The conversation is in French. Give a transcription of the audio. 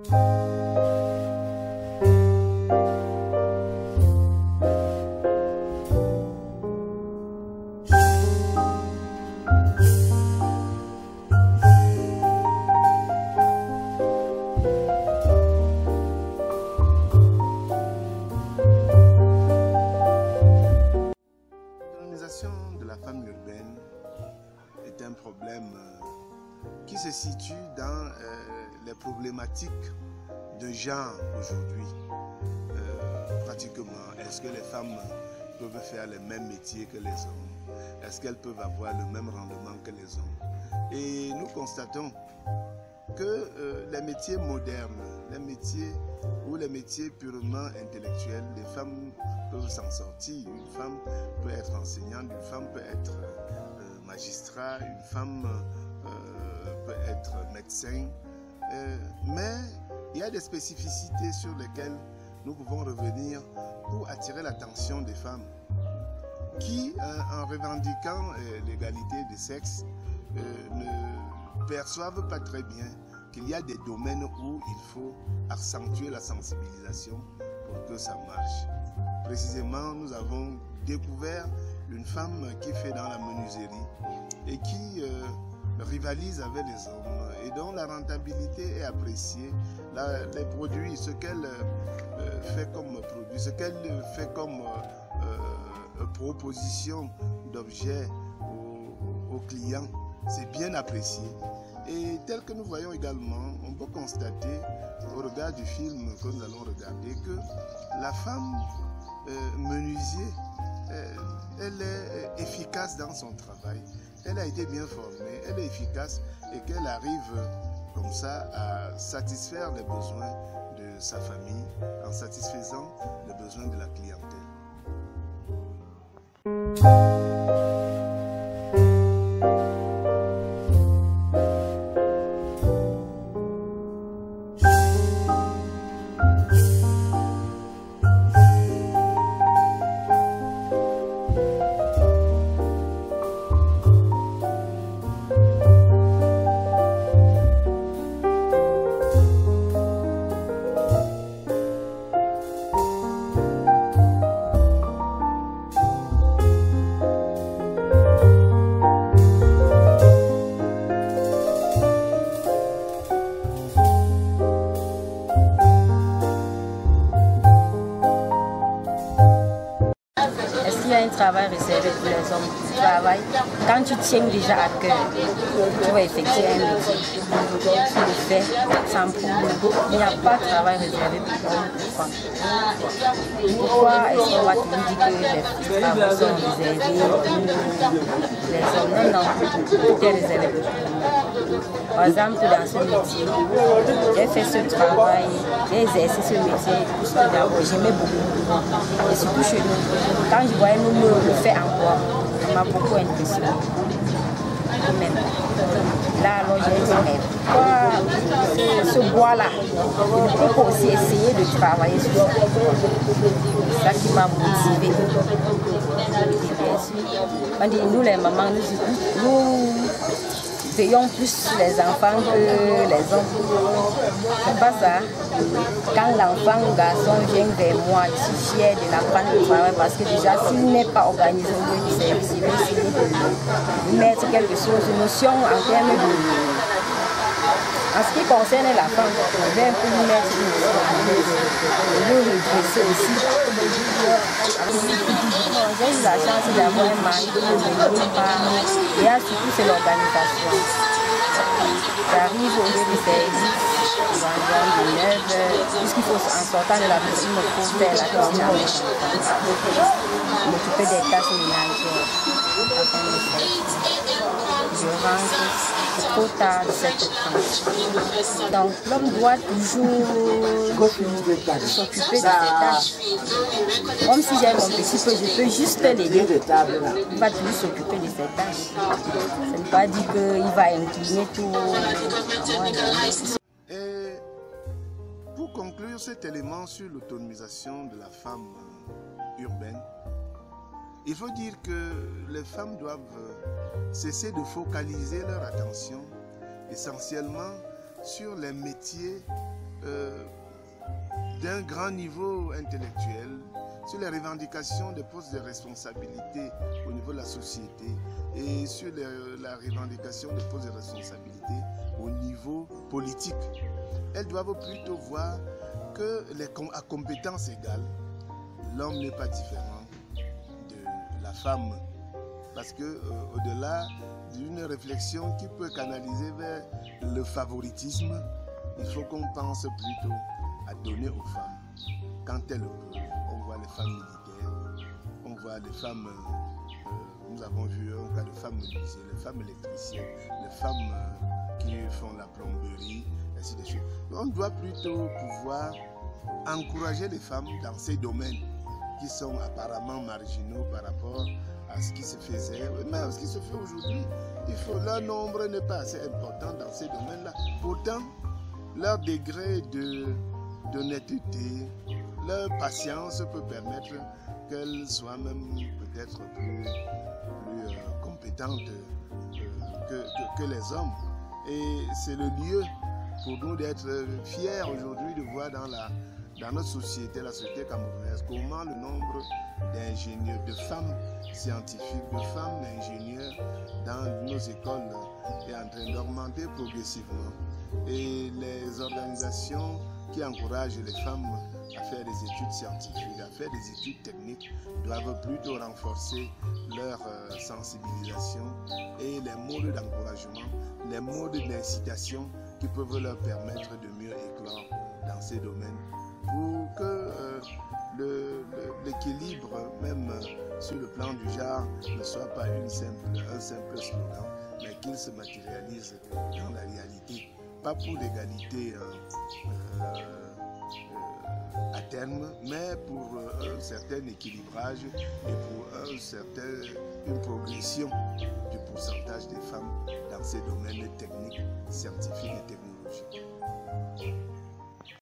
De la femme urbaine est un problème qui se situe dans les problématiques de genre aujourd'hui. Pratiquement, est-ce que les femmes peuvent faire les mêmes métiers que les hommes? Est-ce qu'elles peuvent avoir le même rendement que les hommes? Et nous constatons que les métiers modernes, les métiers ou les métiers purement intellectuels, les femmes peuvent s'en sortir. Une femme peut être enseignante, une femme peut être magistrat, une femme peut être médecin. Mais il y a des spécificités sur lesquelles nous pouvons revenir pour attirer l'attention des femmes qui, en revendiquant l'égalité des sexes, ne perçoivent pas très bien qu'il y a des domaines où il faut accentuer la sensibilisation pour que ça marche. Précisément, nous avons découvert une femme qui fait dans la menuiserie et qui rivalise avec les hommes et dont la rentabilité est appréciée. Les produits, ce qu'elle fait comme produit, ce qu'elle fait comme proposition d'objets aux clients, c'est bien apprécié. Et tel que nous voyons également, on peut constater au regard du film que nous allons regarder que la femme menuisier, elle est efficace dans son travail, elle a été bien formée, elle est efficace et qu'elle arrive comme ça à satisfaire les besoins de sa famille en satisfaisant les besoins de la clientèle. Il y a un travail réservé pour les hommes qui travaillent. Quand tu tiens déjà à cœur, tu vas effectuer un métier. Tu le fais sans problème. Il n'y a pas de travail réservé pour l'homme ou pour femmes. Pourquoi est-ce qu'on va te dire que les travaux sont réservés pour les hommes? Non, non, tout est réservé pour tout le monde. Par exemple, dans ce métier, j'ai fait ce travail, j'ai exercé ce métier puisque d'abord j'aimais beaucoup. Et surtout chez nous, quand je voyais nous le faire encore, ça m'a beaucoup impressionné. Même. Là, alors j'ai dit, mais pourquoi ce bois-là, je ne peux pas aussi essayer de travailler sur ça. C'est ça qui m'a motivée. Bien sûr, on dit, nous les mamans, nous veillons plus sur les enfants que les hommes. C'est pas ça. Quand l'enfant ou garçon vient vers moi, je suis fière de l'apprendre le travail parce que déjà, s'il n'est pas organisé au lieu du service, il va essayer de mettre quelque chose, une notion en termes de... En ce qui concerne la femme, on va un peu lui mettre une notion, le redresser aussi. J'ai eu la chance d'avoir un mari qui ne me pas, et surtout c'est l'organisation. J'arrive au lieu du service, de 9 h, puisqu'il faut en sortant de la piscine, il faut faire la cuisine avec l'enfant, m'occuper des tâches ménagères afin de faire. Je rentre trop tard de cette tranche. Donc l'homme doit toujours s'occuper de ses tâches. Comme si j'ai mon petit peu, je peux juste l'aider. Il va toujours s'occuper de ses tâches. Ça ne veut pas dire qu'il va incliner tout à moi. Et pour conclure cet élément sur l'autonomisation de la femme urbaine, il faut dire que les femmes doivent cesser de focaliser leur attention essentiellement sur les métiers d'un grand niveau intellectuel, sur les revendications des postes de responsabilité au niveau de la société et sur la revendication des postes de responsabilité au niveau politique. Elles doivent plutôt voir que à compétences égales, l'homme n'est pas différent de la femme. Parce que au-delà d'une réflexion qui peut canaliser vers le favoritisme, il faut qu'on pense plutôt à donner aux femmes quand elles le peuvent. On voit les femmes militaires, on voit les femmes, nous avons vu un cas de femmes mobilisées, les femmes électriciennes, les femmes qui font la plomberie, ainsi de suite. On doit plutôt pouvoir encourager les femmes dans ces domaines qui sont apparemment marginaux par rapport à ce qui se faisait, même ce qui se fait aujourd'hui. Leur nombre n'est pas assez important dans ces domaines-là. Pourtant, leur degré d'honnêteté, leur patience peut permettre qu'elles soient même peut-être plus compétentes que les hommes. Et c'est le lieu pour nous d'être fiers aujourd'hui de voir dans notre société, la société camerounaise, comment le nombre d'ingénieurs, de femmes scientifiques, de femmes ingénieurs dans nos écoles est en train d'augmenter progressivement. Et les organisations qui encouragent les femmes à faire des études scientifiques, à faire des études techniques, doivent plutôt renforcer leur sensibilisation et les modes d'encouragement, les modes d'incitation qui peuvent leur permettre de mieux éclore dans ces domaines pour que l'équilibre, même sur le plan du genre, ne soit pas un simple slogan, mais qu'il se matérialise dans la réalité. Pas pour l'égalité à terme, mais pour un certain équilibrage et pour une progression du pourcentage des femmes dans ces domaines techniques, scientifiques et technologiques.